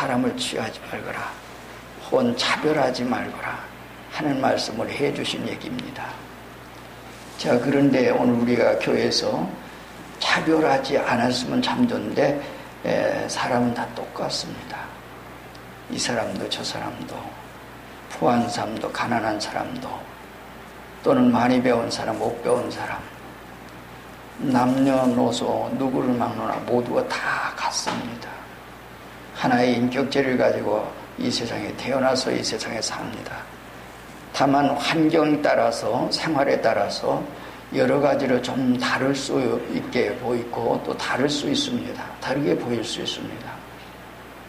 사람을 취하지 말거라, 혹은 차별하지 말거라 하는 말씀을 해주신 얘기입니다. 자, 그런데 오늘 우리가 교회에서 차별하지 않았으면 참 좋은데 사람은 다 똑같습니다. 이 사람도 저 사람도, 부한 사람도 가난한 사람도, 또는 많이 배운 사람 못 배운 사람, 남녀노소 누구를 막론하 모두가 다 같습니다. 하나의 인격체를 가지고 이 세상에 태어나서 이 세상에 삽니다. 다만 환경에 따라서, 생활에 따라서 여러 가지로 좀 다를 수 있게 보이고 또 다를 수 있습니다. 다르게 보일 수 있습니다.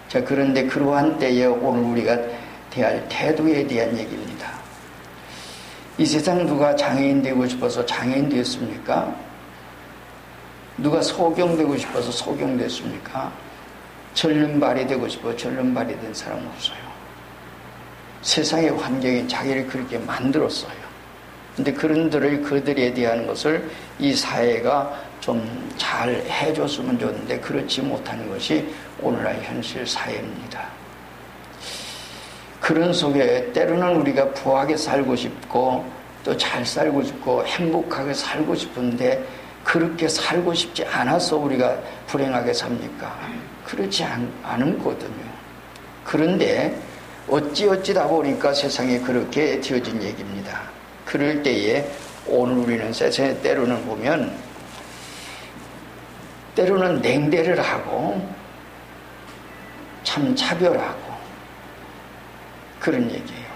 자, 그런데 그러한 때에 오늘 우리가 대할 태도에 대한 얘기입니다. 이 세상 누가 장애인 되고 싶어서 장애인 되었습니까? 누가 소경되고 싶어서 소경됐습니까? 절름발이 되고 싶어 절름발이 된 사람은 없어요. 세상의 환경이 자기를 그렇게 만들었어요. 근데 그들에 대한 것을 이 사회가 좀 잘 해줬으면 좋은데 그렇지 못하는 것이 오늘날 현실 사회입니다. 그런 속에 때로는 우리가 부하게 살고 싶고 또 잘 살고 싶고 행복하게 살고 싶은데 그렇게 살고 싶지 않아서 우리가 불행하게 삽니까? 그렇지 않은 거거든요. 그런데 어찌다 보니까 세상에 그렇게 되어진 얘기입니다. 그럴 때에 오늘 우리는 세상에 때로는 보면 때로는 냉대를 하고 참 차별하고 그런 얘기예요.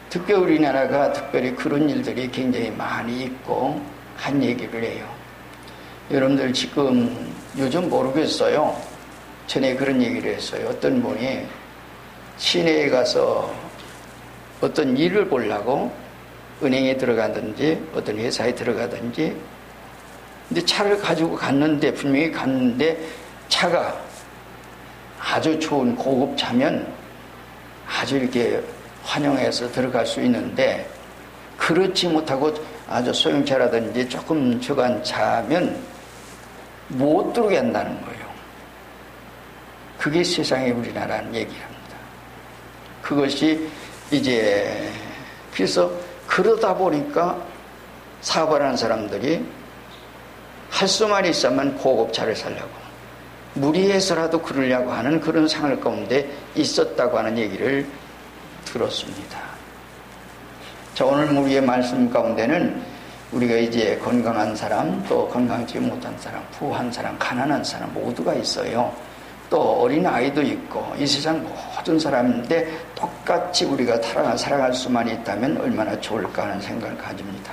특별히 우리나라가 특별히 그런 일들이 굉장히 많이 있고 한 얘기를 해요. 여러분들 지금 요즘 모르겠어요. 전에 그런 얘기를 했어요. 어떤 분이 시내에 가서 어떤 일을 보려고 은행에 들어가든지 어떤 회사에 들어가든지 근데 차를 가지고 갔는데 분명히 갔는데 차가 아주 좋은 고급 차면 아주 이렇게 환영해서 들어갈 수 있는데 그렇지 못하고 아주 소형차라든지 조금 저간 차면 못 들어오게 한다는 거예요. 그게 세상의 우리나라는 얘기합니다. 그것이 이제 그래서 그러다 보니까 사업을 하는 사람들이 할 수만 있으면 고급차를 살려고 무리해서라도 그러려고 하는 그런 상황 가운데 있었다고 하는 얘기를 들었습니다. 자, 오늘 우리의 말씀 가운데는 우리가 이제 건강한 사람, 또 건강하지 못한 사람, 부한 사람, 가난한 사람 모두가 있어요. 또 어린 아이도 있고 이 세상 모든 사람인데 똑같이 우리가 살아갈 수만 있다면 얼마나 좋을까 하는 생각을 가집니다.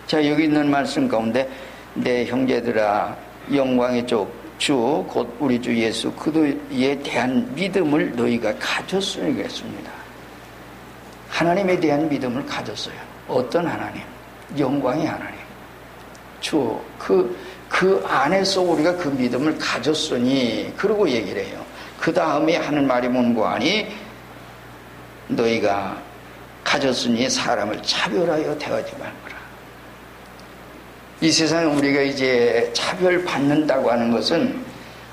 자, 여기 있는 말씀 가운데 내 형제들아 영광의 주 곧 우리 주 예수 그도에 대한 믿음을 너희가 가졌으니 그랬습니다. 하나님에 대한 믿음을 가졌어요. 어떤 하나님? 영광의 하나님. 주 그 안에서 우리가 그 믿음을 가졌으니 그러고 얘기를 해요. 그 다음에 하는 말이 뭔고 하니 너희가 가졌으니 사람을 차별하여 대하지 말거라. 이 세상에 우리가 이제 차별받는다고 하는 것은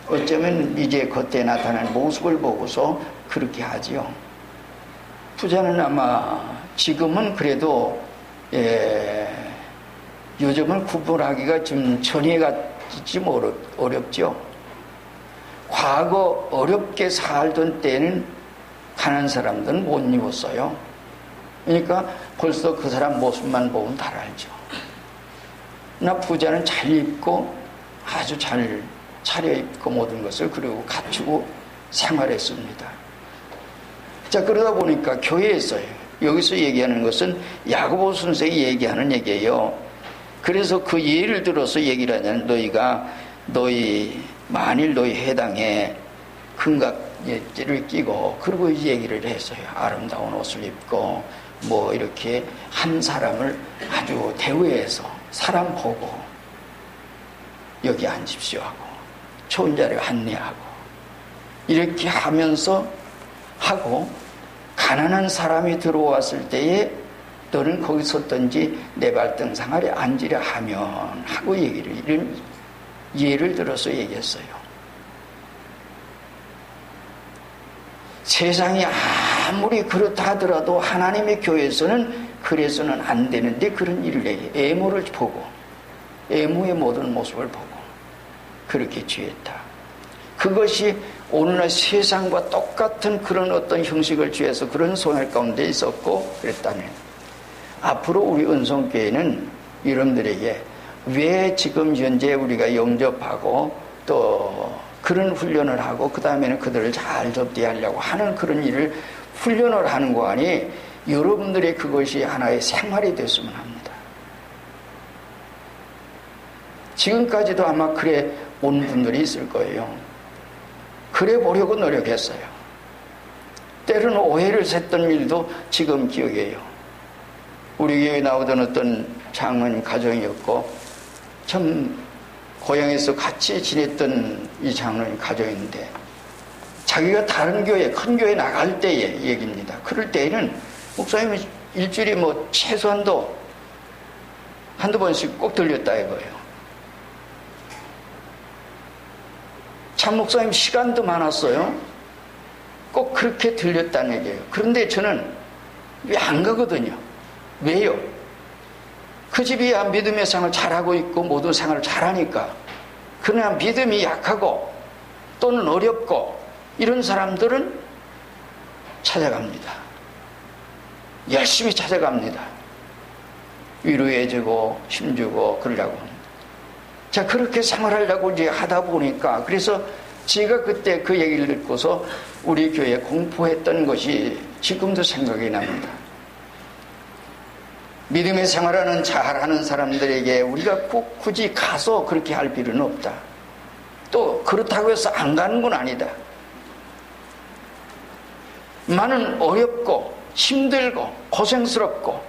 어쩌면 이제 겉에 나타나는 모습을 보고서 그렇게 하지요. 부자는 아마 지금은 그래도 요즘은 구분하기가 좀 전해가 좀 어렵죠. 과거 어렵게 살던 때는 가난한 사람들은 못 입었어요. 그러니까 벌써 그 사람 모습만 보면 다 알죠. 나 부자는 잘 입고 아주 잘 차려입고 모든 것을 그리고 갖추고 생활했습니다. 자, 그러다 보니까 교회에서요. 여기서 얘기하는 것은 야고보 선생이 얘기하는 얘기예요. 그래서 그 예를 들어서 얘기를 하냐면 만일 너희 해당에 금각예를 끼고 그리고 이 얘기를 했어요. 아름다운 옷을 입고 뭐 이렇게 한 사람을 아주 대우해서 사람 보고 여기 앉으십시오 하고 좋은 자리에 안내하고 이렇게 하면서 하고 가난한 사람이 들어왔을 때에 너는 거기 섰든지 내 발등상 아래 앉으려 하면 하고 이런 예를 들어서 얘기했어요. 세상이 아무리 그렇다 하더라도 하나님의 교회에서는 그래서는 안 되는데 그런 일을 해. 애모를 보고 애모의 모든 모습을 보고 그렇게 취했다. 그것이 오늘날 세상과 똑같은 그런 어떤 형식을 취해서 그런 손해 가운데 있었고 그랬다면 앞으로 우리 은송교회는 여러분들에게 왜 지금 현재 우리가 영접하고 또 그런 훈련을 하고 그 다음에는 그들을 잘 접대하려고 하는 그런 일을 훈련을 하는 거 아니 여러분들의 그것이 하나의 생활이 됐으면 합니다. 지금까지도 아마 그래 온 분들이 있을 거예요. 그래 보려고 노력했어요. 때로는 오해를 샜던 일도 지금 기억해요. 우리 교회에 나오던 어떤 장로님 가정이었고 참 고향에서 같이 지냈던 이 장로님 가정인데 자기가 다른 교회 큰 교회 나갈 때의 얘기입니다. 그럴 때에는 목사님이 일주일에 뭐 최소한도 한두 번씩 꼭 들렸다 이거예요. 참 목사님 시간도 많았어요. 꼭 그렇게 들렸다는 얘기예요. 그런데 저는 왜 안 가거든요. 왜요? 그 집이 믿음의 생활을 잘하고 있고 모든 생활을 잘하니까. 그러나 믿음이 약하고 또는 어렵고 이런 사람들은 찾아갑니다. 열심히 찾아갑니다. 위로해주고 힘주고 그러려고 합니다. 자, 그렇게 생활하려고 이제 하다 보니까 그래서 제가 그때 그 얘기를 듣고서 우리 교회에 공포했던 것이 지금도 생각이 납니다. 믿음의 생활하는 잘하는 사람들에게 우리가 꼭 굳이 가서 그렇게 할 필요는 없다. 또 그렇다고 해서 안 가는 건 아니다. 많은 어렵고 힘들고 고생스럽고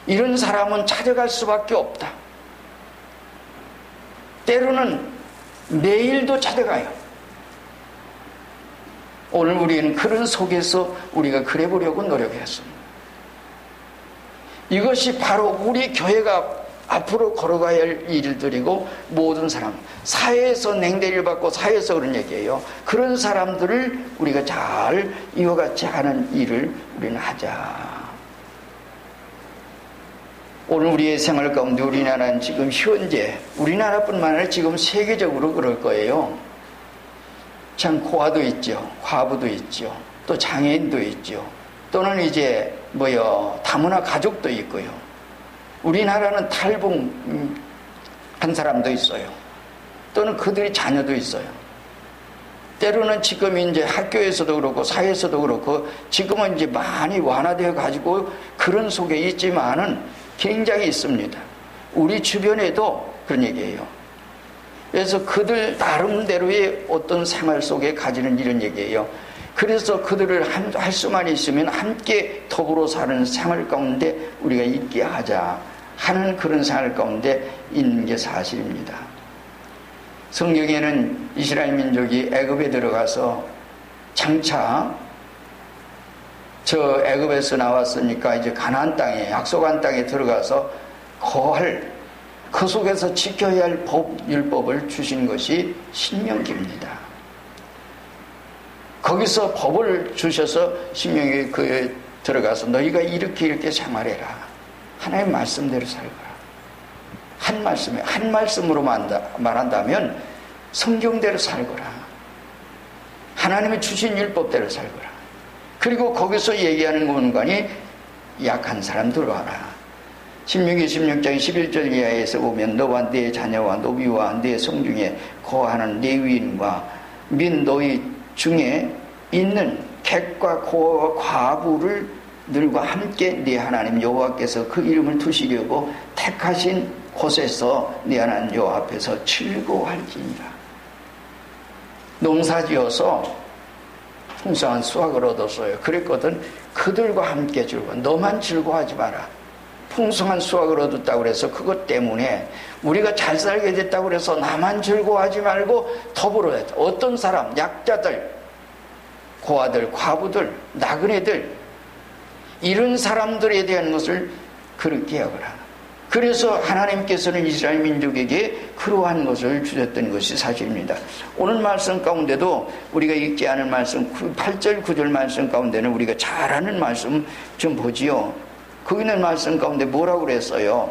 이런 사람은 찾아갈 수밖에 없다. 때로는 매일도 찾아가요. 오늘 우리는 그런 속에서 우리가 그래 보려고 노력했습니다. 이것이 바로 우리 교회가 앞으로 걸어가야 할 일들이고 모든 사람, 사회에서 냉대를 받고 사회에서 그런 얘기예요. 그런 사람들을 우리가 잘 이와 같이 하는 일을 우리는 하자. 오늘 우리의 생활 가운데 우리나라는 지금 현재 우리나라뿐만 아니라 지금 세계적으로 그럴 거예요. 참 고아도 있죠. 과부도 있죠. 또 장애인도 있죠. 또는 이제 다문화 가족도 있고요. 우리나라는 탈북한 사람도 있어요. 또는 그들의 자녀도 있어요. 때로는 지금 이제 학교에서도 그렇고 사회에서도 그렇고 지금은 이제 많이 완화되어 가지고 그런 속에 있지만은 굉장히 있습니다. 우리 주변에도 그런 얘기예요. 그래서 그들 나름대로의 어떤 생활 속에 가지는 이런 얘기예요. 그래서 그들을 할 수만 있으면 함께 더불어 사는 생활 가운데 우리가 있게 하자 하는 그런 생활 가운데 있는 게 사실입니다. 성경에는 이스라엘 민족이 애굽에 들어가서 장차 저 애굽에서 나왔으니까 이제 가나안 땅에 약속한 땅에 들어가서 거할 그 속에서 지켜야 할 법, 율법을 주신 것이 신명기입니다. 거기서 법을 주셔서 신명기 그에 들어가서 너희가 이렇게 생활해라. 하나님 말씀대로 살거라. 한 말씀으로 말한다면 성경대로 살거라. 하나님이 주신 율법대로 살거라. 그리고 거기서 얘기하는 공간이 약한 사람들 와라. 신명기 16장 11절 이하에서 보면 너와 네 자녀와 노비와 네 성중에 거하는 레위인과 및 너희 중에 있는 객과 고아와 과부를 들과 함께 네 하나님 여호와께서 그 이름을 두시려고 택하신 곳에서 네 하나님 여호와 앞에서 즐거워할지니라. 농사지어서 풍성한 수확을 얻었어요. 그랬거든. 그들과 함께 즐거워. 너만 즐거워하지 마라. 풍성한 수확을 얻었다고 해서 그것 때문에 우리가 잘 살게 됐다고 해서 나만 즐거워하지 말고 더불어 어떤 사람, 약자들, 고아들, 과부들, 나그네들 이런 사람들에 대한 것을 그렇게 하거라. 그래서 하나님께서는 이스라엘 민족에게 그러한 것을 주셨던 것이 사실입니다. 오늘 말씀 가운데도 우리가 읽지 않은 말씀 8절 9절 말씀 가운데는 우리가 잘 아는 말씀 좀 보지요. 거기 있는 말씀 가운데 뭐라고 그랬어요?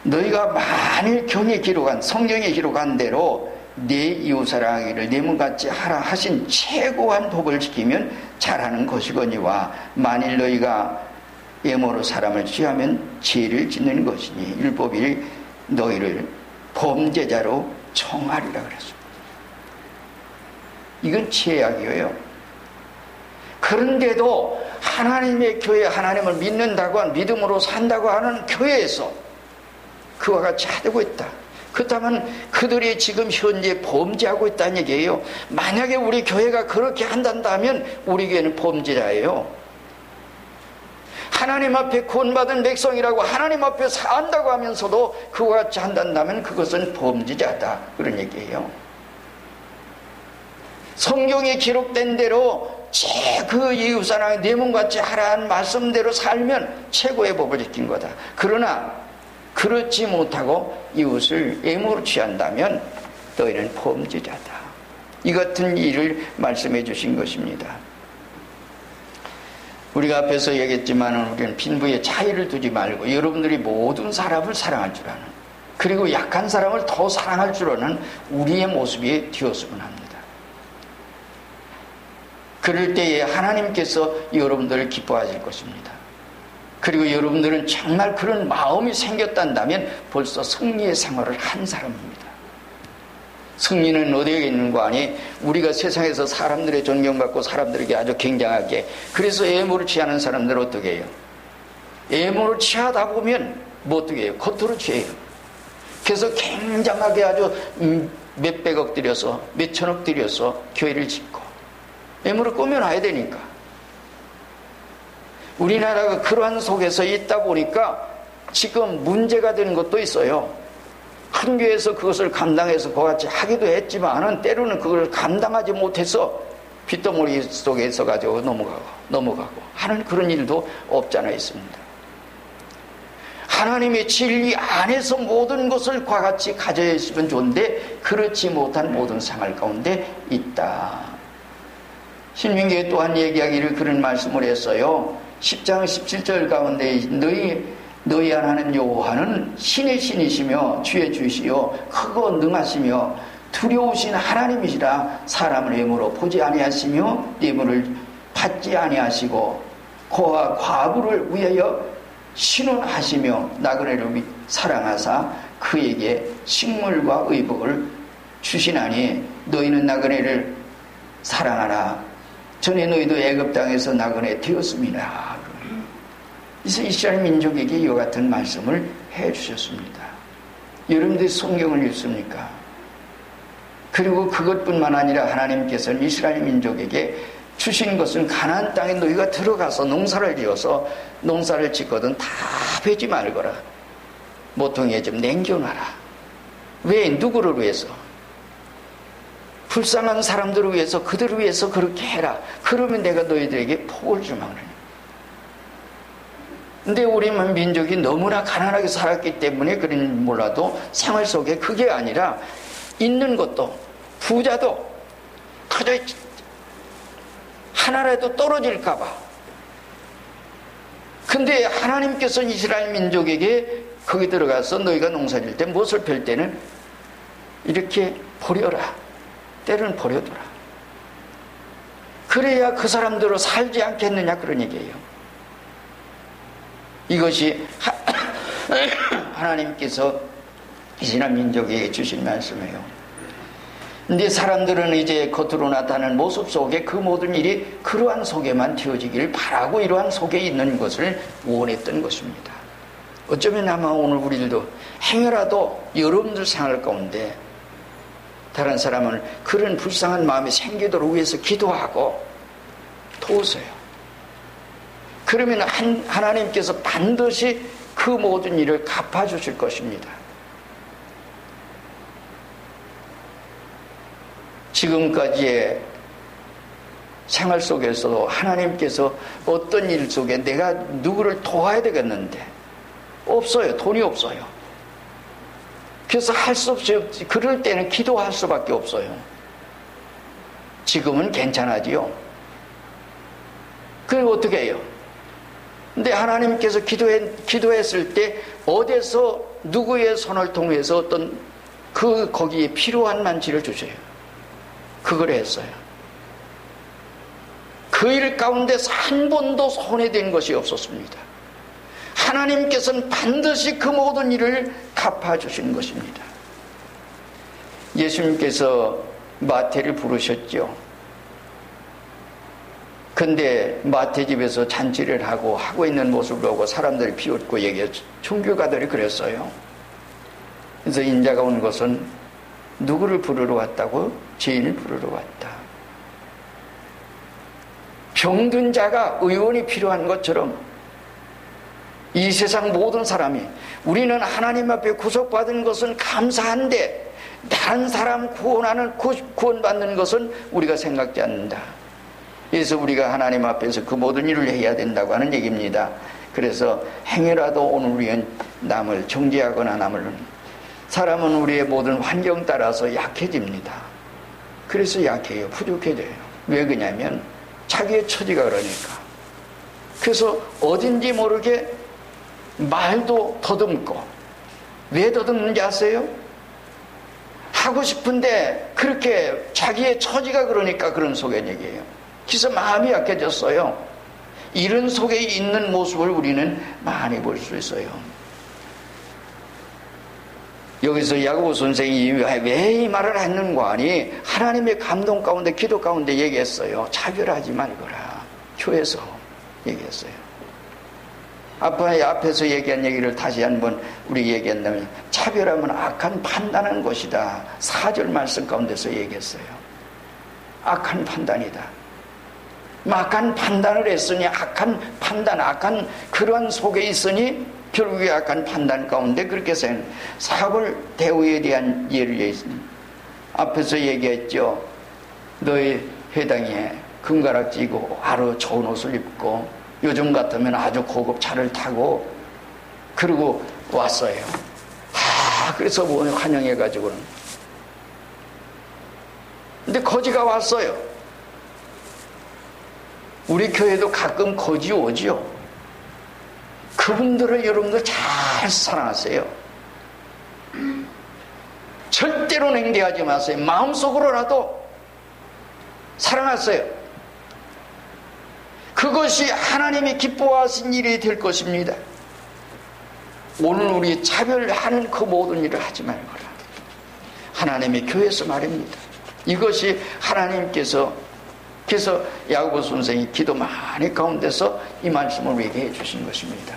너희가 만일 경에 기록한 성경에 기록한 대로 내 이웃 사랑하기를 내 몸같이 하라 하신 최고한 법을 지키면 잘하는 것이거니와 만일 너희가 예모로 사람을 취하면 죄를 짓는 것이니 율법이 너희를 범죄자로 청하리라 그랬습니다. 이건 죄악이에요. 그런데도 하나님의 교회, 하나님을 믿는다고 한 믿음으로 산다고 하는 교회에서 그와 같이 하고 있다. 그렇다면 그들이 지금 현재 범죄하고 있다는 얘기예요. 만약에 우리 교회가 그렇게 한다면 우리 교회는 범죄자예요. 하나님 앞에 구원받은 백성이라고 하나님 앞에 산다고 하면서도 그와 같이 한다면 그것은 범죄자다, 그런 얘기예요. 성경에 기록된 대로 그 이웃사랑의 내 몸같이 하라는 말씀대로 살면 최고의 법을 지킨 거다. 그러나 그렇지 못하고 이웃을 애모로 취한다면 너희는 범죄자다. 이 같은 일을 말씀해 주신 것입니다. 우리가 앞에서 얘기했지만 우리는 빈부의 차이를 두지 말고 여러분들이 모든 사람을 사랑할 줄 아는, 그리고 약한 사람을 더 사랑할 줄 아는 우리의 모습이 되었으면 합니다. 그럴 때에 하나님께서 여러분들을 기뻐하실 것입니다. 그리고 여러분들은 정말 그런 마음이 생겼다면 벌써 승리의 생활을 한 사람입니다. 승리는 어디에 있는 거 아니? 우리가 세상에서 사람들의 존경받고 사람들에게 아주 굉장하게, 그래서 애모를 취하는 사람들 어떻게 해요? 애모를 취하다 보면 뭐 어떻게 해요? 겉으로 취해요. 그래서 굉장하게 아주 몇백억 들여서 몇천억 들여서 교회를 짓고 애모를 꾸며놔야 되니까. 우리나라가 그러한 속에서 있다 보니까 지금 문제가 되는 것도 있어요. 한 교회에서 그것을 감당해서 그같이 하기도 했지만은 때로는 그걸 감당하지 못해서 빚더머리 속에 있어가지고 넘어가고 하는 그런 일도 없잖아 있습니다. 하나님의 진리 안에서 모든 것을 그와 같이 가져야 있으면 좋은데 그렇지 못한 모든 생활 가운데 있다. 신명기에 또한 얘기하기를 그런 말씀을 했어요. 10장 17절 가운데 너희 하나님 여호와는 신의 신이시며 주의 주시요 크고 능하시며 두려우신 하나님이시라. 사람을 애물로 보지 아니하시며 뇌물을 받지 아니하시고 고와 과부를 위하여 신원하시며 나그네를 사랑하사 그에게 식물과 의복을 주시나니 너희는 나그네를 사랑하라. 전에 너희도 애굽 땅에서 나그네 되었음이라. 그래서 이스라엘 민족에게 이와 같은 말씀을 해주셨습니다. 여러분들이 성경을 읽습니까? 그리고 그것뿐만 아니라 하나님께서는 이스라엘 민족에게 주신 것은 가나안 땅에 너희가 들어가서 농사를 지어서 농사를 짓거든 다 베지 말거라. 모퉁이에 좀 남겨놔라. 왜? 누구를 위해서? 불쌍한 사람들을 위해서, 그들을 위해서 그렇게 해라. 그러면 내가 너희들에게 복을 주마. 근데 우리 민족이 너무나 가난하게 살았기 때문에 그런 몰라도 생활 속에 그게 아니라 있는 것도 부자도 그저 하나라도 떨어질까봐. 근데 하나님께서는 이스라엘 민족에게 거기 들어가서 너희가 농사질 때 무엇을 펼 때는 이렇게 버려라. 때는 버려둬라. 그래야 그 사람들로 살지 않겠느냐 그런 얘기예요. 이것이 하나님께서 이스라엘 민족에게 주신 말씀이에요. 근데 사람들은 이제 겉으로 나타나는 모습 속에 그 모든 일이 그러한 속에만 되어지길 바라고 이러한 속에 있는 것을 원했던 것입니다. 어쩌면 아마 오늘 우리들도 행여라도 여러분들 생활 가운데 다른 사람은 그런 불쌍한 마음이 생기도록 위해서 기도하고 도우세요. 그러면 하나님께서 반드시 그 모든 일을 갚아주실 것입니다. 지금까지의 생활 속에서도 하나님께서 어떤 일 속에 내가 누구를 도와야 되겠는데 없어요. 돈이 없어요. 그래서 할 수 없이 그럴 때는 기도할 수밖에 없어요. 지금은 괜찮아지요. 그럼 어떻게 해요? 근데 하나님께서 기도했을 때 어디서 누구의 손을 통해서 어떤 거기에 필요한 만치를 주셔요. 그걸 했어요. 그 일 가운데서 한 번도 손해된 것이 없었습니다. 하나님께서는 반드시 그 모든 일을 갚아주시는 것입니다. 예수님께서 마태를 부르셨죠. 근데 마태 집에서 잔치를 하고 있는 모습을 보고 사람들이 비웃고 얘기했죠. 종교가들이 그랬어요. 그래서 인자가 온 것은 누구를 부르러 왔다고? 죄인을 부르러 왔다. 병든 자가 의원이 필요한 것처럼 이 세상 모든 사람이 우리는 하나님 앞에 구속받은 것은 감사한데 다른 사람 구원받는 것은 우리가 생각지 않는다. 그래서 우리가 하나님 앞에서 그 모든 일을 해야 된다고 하는 얘기입니다. 그래서 행여라도 오늘 우리는 남을 정죄하거나 남을 사람은 우리의 모든 환경 따라서 약해집니다. 그래서 약해요. 부족해져요. 왜 그러냐면 자기의 처지가 그러니까. 그래서 어딘지 모르게 말도 더듬고. 왜 더듬는지 아세요? 하고 싶은데 그렇게 자기의 처지가 그러니까 그런 속에 얘기해요. 그래서 마음이 약해졌어요. 이런 속에 있는 모습을 우리는 많이 볼 수 있어요. 여기서 야고보 선생이 왜 이 말을 했는가 하니 하나님의 감동 가운데 기도 가운데 얘기했어요. 차별하지 말거라. 교회에서 얘기했어요. 앞에서 얘기한 얘기를 다시 한번 우리 얘기한다면 차별하면 악한 판단한 것이다. 4절 말씀 가운데서 얘기했어요. 악한 판단이다. 악한 판단을 했으니 악한 판단, 악한 그런 속에 있으니 결국에 악한 판단 가운데 그렇게 사울 대우에 대한 예를 앞에서 얘기했죠. 너희 회당에 금가락지고 아주 좋은 옷을 입고 요즘 같으면 아주 고급 차를 타고 그러고 왔어요. 그래서 뭐 환영해가지고는. 근데 거지가 왔어요. 우리 교회도 가끔 거지 오지요. 그분들을 여러분들 잘 사랑하세요. 절대로 냉대하지 마세요. 마음속으로라도 사랑하세요. 그것이 하나님이 기뻐하신 일이 될 것입니다. 오늘 우리 차별하는 그 모든 일을 하지 말거라. 하나님의 교회에서 말입니다. 이것이 하나님께서 그래서 야고보 선생이 기도 많이 가운데서 이 말씀을 우리에게 해주신 것입니다.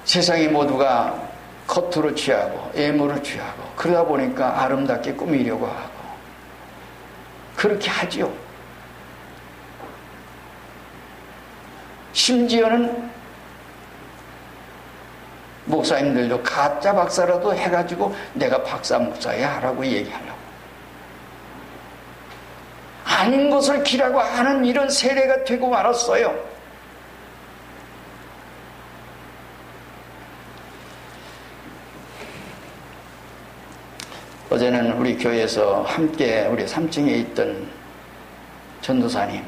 세상의 모두가 겉으로 취하고 외모를 취하고 그러다 보니까 아름답게 꾸미려고 하고 그렇게 하지요. 심지어는 목사님들도 가짜 박사라도 해가지고 내가 박사 목사야 라고 얘기하려고 아닌 것을 기라고 하는 이런 세례가 되고 말았어요. 어제는 우리 교회에서 함께 우리 3층에 있던 전도사님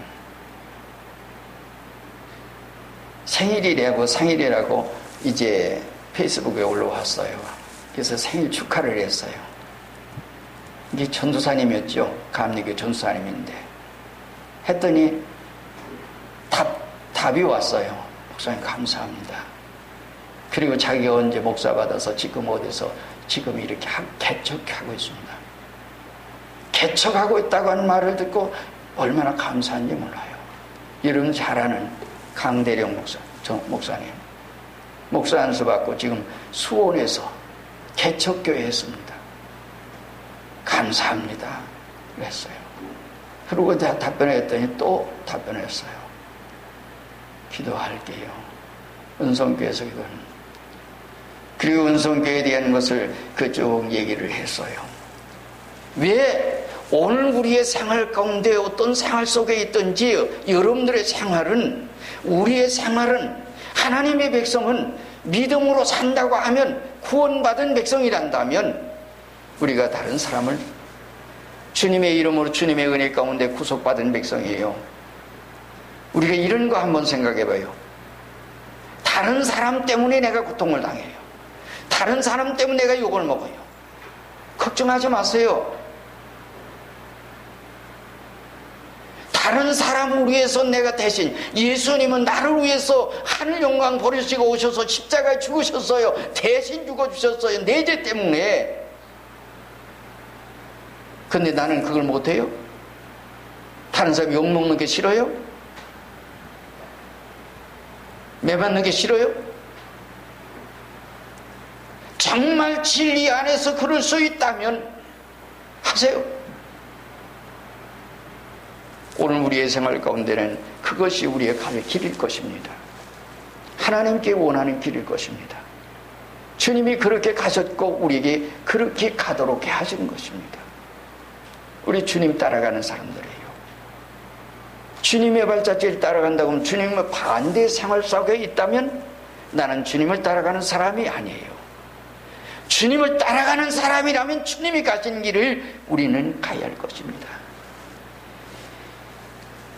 생일이라고 이제 페이스북에 올라왔어요. 그래서 생일 축하를 했어요. 이게 전도사님이었죠. 감리교 전도사님인데 했더니 답이 왔어요. 목사님 감사합니다. 그리고 자기가 언제 목사 받아서 지금 어디서 지금 이렇게 개척하고 있습니다. 개척하고 있다고 하는 말을 듣고 얼마나 감사한지 몰라요. 여러분 잘 아는 강대령 목사님 목사 안수 받고 지금 수원에서 개척교회 했습니다. 감사합니다 그랬어요. 그리고 제가 답변했더니 또 답변했어요. 기도할게요. 은성교회에서 이건 그리고 은성교회에 대한 것을 그쪽 얘기를 했어요. 왜 오늘 우리의 생활 가운데 어떤 생활 속에 있든지 여러분들의 생활은, 우리의 생활은, 하나님의 백성은 믿음으로 산다고 하면, 구원받은 백성이란다면 우리가 다른 사람을 주님의 이름으로 주님의 은혜 가운데 구속받은 백성이에요. 우리가 이런 거 한번 생각해 봐요. 다른 사람 때문에 내가 고통을 당해요. 다른 사람 때문에 내가 욕을 먹어요. 걱정하지 마세요. 다른 사람을 위해서 내가 대신, 예수님은 나를 위해서 하늘 영광 버리시고 오셔서 십자가에 죽으셨어요. 대신 죽어주셨어요. 내 죄 때문에. 근데 나는 그걸 못해요? 다른 사람 욕먹는 게 싫어요? 매맞는 게 싫어요? 정말 진리 안에서 그럴 수 있다면 하세요. 오늘 우리의 생활 가운데는 그것이 우리의 갈 길일 것입니다. 하나님께 원하는 길일 것입니다. 주님이 그렇게 가셨고 우리에게 그렇게 가도록 하신 것입니다. 우리 주님 따라가는 사람들이에요. 주님의 발자취를 따라간다고 하면 주님의 반대 생활 속에 있다면 나는 주님을 따라가는 사람이 아니에요. 주님을 따라가는 사람이라면 주님이 가신 길을 우리는 가야 할 것입니다.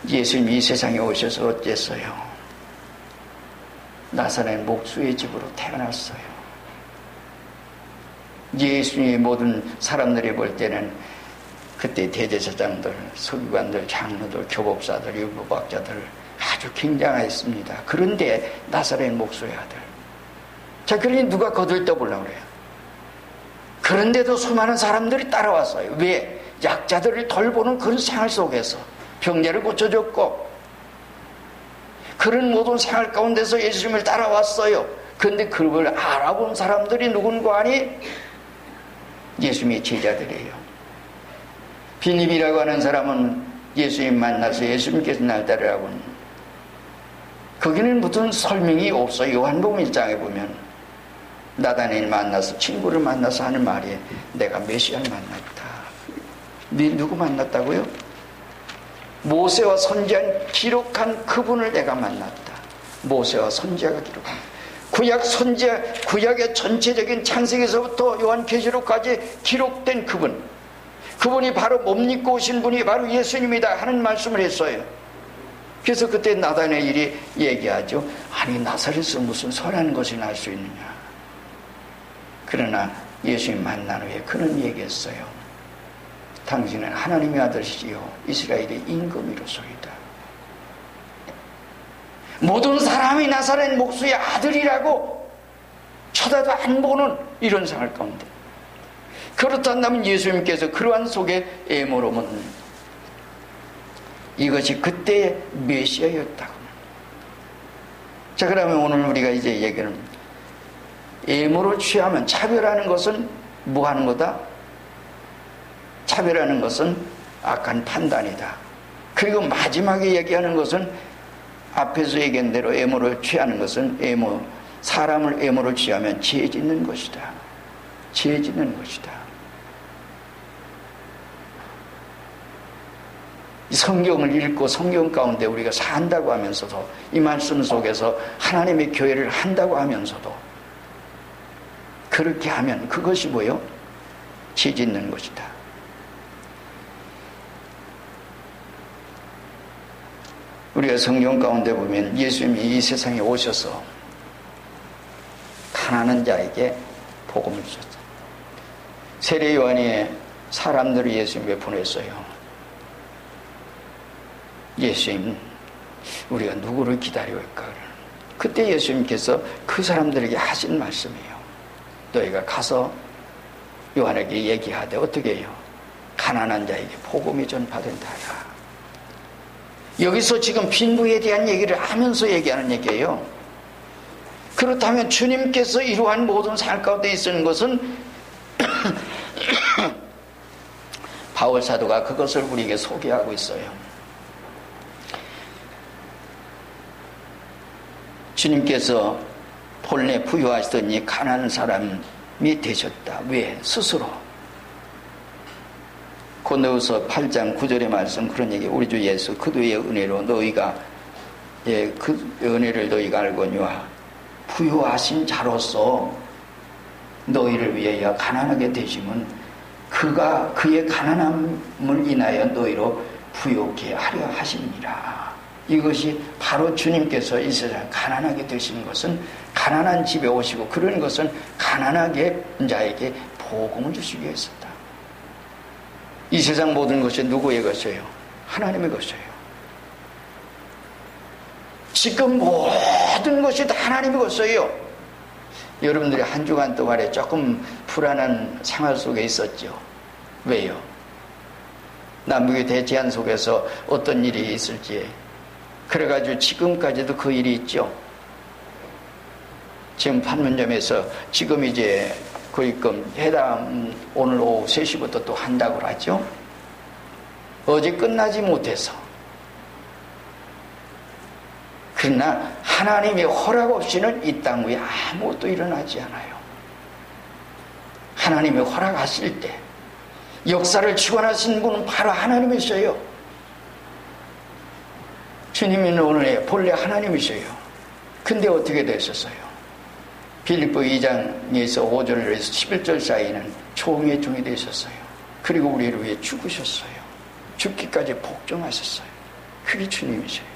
예수님이 이 세상에 오셔서 어땠어요? 나사렛 목수의 집으로 태어났어요. 예수님의 모든 사람들이 볼 때는 그때 대제사장들, 서기관들, 장로들, 교법사들, 율법학자들 아주 굉장했습니다. 그런데 나사렛 목수의 아들. 자, 그러니 누가 거들떠보려고 그래요? 그런데도 수많은 사람들이 따라왔어요. 왜? 약자들을 돌보는 그런 생활 속에서 병자를 고쳐줬고 그런 모든 생활 가운데서 예수님을 따라왔어요. 그런데 그걸 알아본 사람들이 누군가 하니 예수님의 제자들이에요. 빌립이라고 하는 사람은 예수님 만나서 예수님께서 날 따르라고 하는, 거기는 무슨 설명이 없어요. 요한복음 1장에 보면 나다나엘 만나서, 친구를 만나서 하는 말이 내가 메시아를 만났다. 네 누구 만났다고요? 모세와 선지자는 기록한 그분을 내가 만났다. 모세와 선지자가 기록한 구약 선지자, 구약의 전체적인 창세기에서부터 요한계시록까지 기록된 그분이 바로 몸 입고 오신 분이 바로 예수님이다 하는 말씀을 했어요. 그래서 그때 나다나엘이 얘기하죠. 아니 나사렛에서 무슨 선한 것이 날 수 있느냐. 그러나 예수님 만난 후에 그는 얘기했어요. 당신은 하나님의 아들이시요 이스라엘의 임금이로소이다. 모든 사람이 나사렛 목수의 아들이라고 쳐다도 안 보는 이런 생활 가운데, 그렇다면 예수님께서 그러한 속에 애모로면 이것이 그때의 메시아였다고. 자, 그러면 오늘 우리가 이제 얘기는 애모를 취하면, 차별하는 것은 뭐 하는 거다? 차별하는 것은 악한 판단이다. 그리고 마지막에 얘기하는 것은 앞에서 얘기한 대로 애모를 취하는 것은 사람을 애모를 취하면 죄 짓는 것이다. 죄 짓는 것이다. 성경을 읽고 성경 가운데 우리가 산다고 하면서도, 이 말씀 속에서 하나님의 교회를 한다고 하면서도 그렇게 하면 그것이 뭐요? 죄 짓는 것이다. 우리가 성경 가운데 보면 예수님이 이 세상에 오셔서 가난한 자에게 복음을 주셨어요. 세례 요한이 사람들을 예수님께 보냈어요. 예수님, 우리가 누구를 기다려올까? 그때 예수님께서 그 사람들에게 하신 말씀이에요. 너희가 가서 요한에게 얘기하되 어떻게 해요? 가난한 자에게 복음이 전파된다 하라. 여기서 지금 빈부에 대한 얘기를 하면서 얘기하는 얘기예요. 그렇다면 주님께서 이러한 모든 삶 가운데 있는 것은 바울 사도가 그것을 우리에게 소개하고 있어요. 주님께서 본래 부유하시더니 가난한 사람이 되셨다. 왜? 스스로 고린도후서 8장 9절의 말씀 그런 얘기. 우리 주 예수 그도의 은혜로 너희가 그 은혜를 너희가 알거니와 부유하신 자로서 너희를 위하여 가난하게 되심은 그가 그의 가난함을 인하여 너희로 부유케 하려 하심이라. 이것이 바로 주님께서 이 세상 가난하게 되신 것은 가난한 집에 오시고 그런 것은 가난하게 자에게 복음을 주시기 위해서다. 이 세상 모든 것이 누구의 것이에요? 하나님의 것이에요. 지금 모든 것이 다 하나님의 것이에요. 여러분들이 한 주간 동안에 조금 불안한 생활 속에 있었죠. 왜요? 남북의 대제한 속에서 어떤 일이 있을지. 그래가지고 지금까지도 그 일이 있죠. 지금 판문점에서 지금 이제 거의금 회담 오늘 오후 3시부터 또 한다고 하죠. 어제 끝나지 못해서. 그러나 하나님의 허락 없이는 이 땅 위에 아무것도 일어나지 않아요. 하나님의 허락하실 때 역사를 주관하신 분은 바로 하나님이셔요. 주님은 오늘 본래 하나님이셔요. 근데 어떻게 되셨어요? 빌립보 2장에서 5절에서 11절 사이에는 종의 종이 되셨어요. 그리고 우리를 위해 죽으셨어요. 죽기까지 복종하셨어요. 그게 주님이셔요.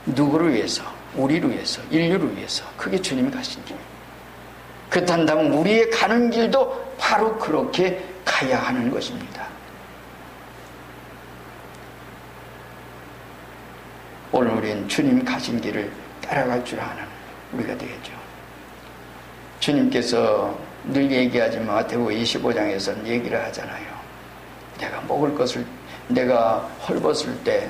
누구를 위해서? 우리를 위해서, 인류를 위해서. 그게 주님이 가신 길. 그렇다면 우리의 가는 길도 바로 그렇게 가야 하는 것입니다. 오늘 우리는 주님 가신 길을 따라갈 줄 아는 우리가 되겠죠. 주님께서 늘 얘기하지만 마태복음 25장에서는 얘기를 하잖아요. 내가 먹을 것을, 내가 헐벗을 때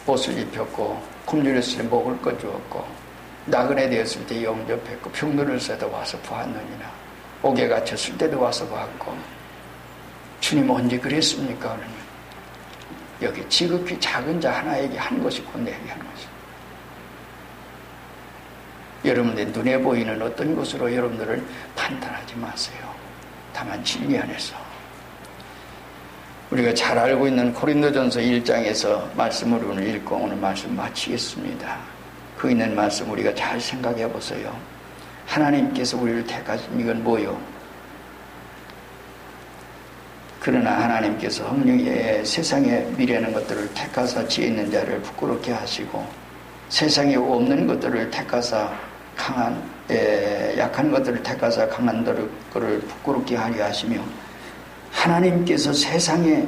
옷을 입혔고 굶주렸을 때 먹을 것 주었고 나그네 되었을 때 영접했고 병들었을 때도 와서 보았느니라. 옥에 갇혔을 때도 와서 보았고. 주님 언제 그랬습니까? 그러면 여기 지극히 작은 자 하나에게 한 것이 곧 내게 한 것이다. 여러분의 눈에 보이는 어떤 것으로 여러분들을 판단하지 마세요. 다만 진리 안에서 우리가 잘 알고 있는 고린도전서 1장에서 말씀을 오늘 읽고 오늘 말씀 마치겠습니다. 그 있는 말씀 우리가 잘 생각해 보세요. 하나님께서 우리를 택하신 이건 뭐요? 그러나 하나님께서 성령의 세상에 미래는 것들을 택하사 지혜 있는 자를 부끄럽게 하시고 세상에 없는 것들을 택하사 약한 것들을 택하사 강한 것들을 부끄럽게 하려 하시며 하나님께서 세상에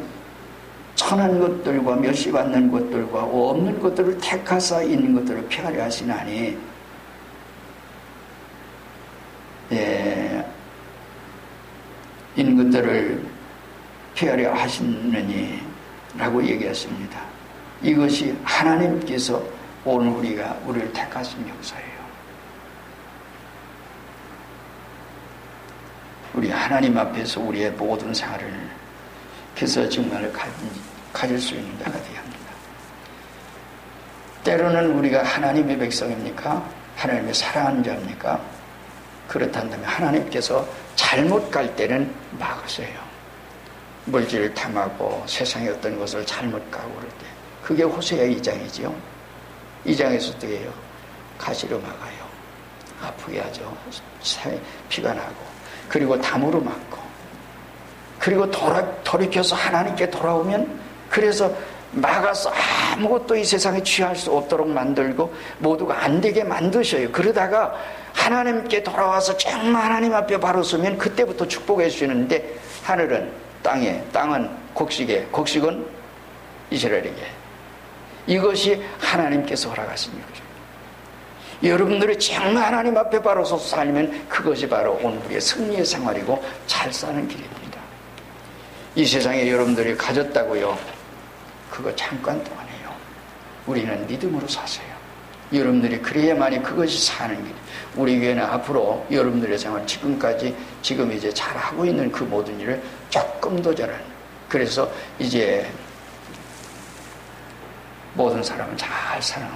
천한 것들과 멸시받는 것들과 없는 것들을 택하사 있는 것들을 피하려 하시나니 있는 것들을 피하려 하시느니 라고 얘기했습니다. 이것이 하나님께서 오늘 우리를 택하신 역사예요. 우리 하나님 앞에서 우리의 모든 생활을 그래서 정말 가질 수 있는 자가 되어야 합니다. 때로는 우리가 하나님의 백성입니까? 하나님의 사랑하는 자입니까? 그렇다면 하나님께서 잘못 갈 때는 막으세요. 물질을 탐하고 세상의 어떤 것을 잘못 가고 그럴 때 그게 호세아 2장이죠. 2장에서도 해요. 가시로 막아요. 아프게 하죠. 피가 나고 그리고 담으로 막고 그리고 돌이켜서 하나님께 돌아오면 그래서 막아서 아무것도 이 세상에 취할 수 없도록 만들고 모두가 안 되게 만드셔요. 그러다가 하나님께 돌아와서 정말 하나님 앞에 바로 서면 그때부터 축복해 주시는데 하늘은 땅은 곡식은 이스라엘에게. 이것이 하나님께서 허락하신 일이죠. 여러분들이 정말 하나님 앞에 바로 서서 살면 그것이 바로 오늘 우리의 승리의 생활이고 잘 사는 길입니다. 이 세상에 여러분들이 가졌다고요. 그거 잠깐 동안이에요. 우리는 믿음으로 사세요. 여러분들이 그래야만이 그것이 사는 길. 우리 교회는 앞으로 여러분들의 생활 지금 이제 잘하고 있는 그 모든 일을 조금 더 잘하는. 그래서 이제 모든 사람은 잘 사는.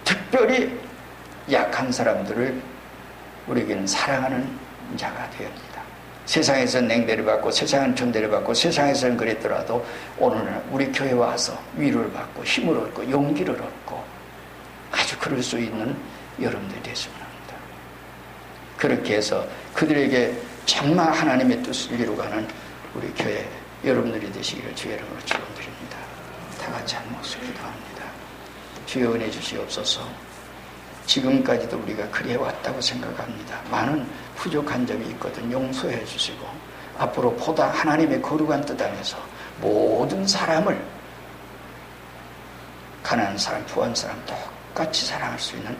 특별히 약한 사람들을 우리에게는 사랑하는 자가 되어야 합니다. 세상에서는 냉대를 받고 세상은 천대를 받고 세상에서는 그랬더라도 오늘은 우리 교회 와서 위로를 받고 힘을 얻고 용기를 얻고 아주 그럴 수 있는 여러분들이 됐으면 합니다. 그렇게 해서 그들에게 정말 하나님의 뜻을 이루가는 우리 교회 여러분들이 되시기를 주의 이름으로 축원드립니다. 다 같이 한 목소리 기도합니다. 주여 은혜 주시옵소서. 지금까지도 우리가 그래 왔다고 생각합니다. 많은 부족한 점이 있거든 용서해 주시고 앞으로 보다 하나님의 거룩한 뜻 안에서 모든 사람을 가난한 사람, 부한 사람 똑같이 사랑할 수 있는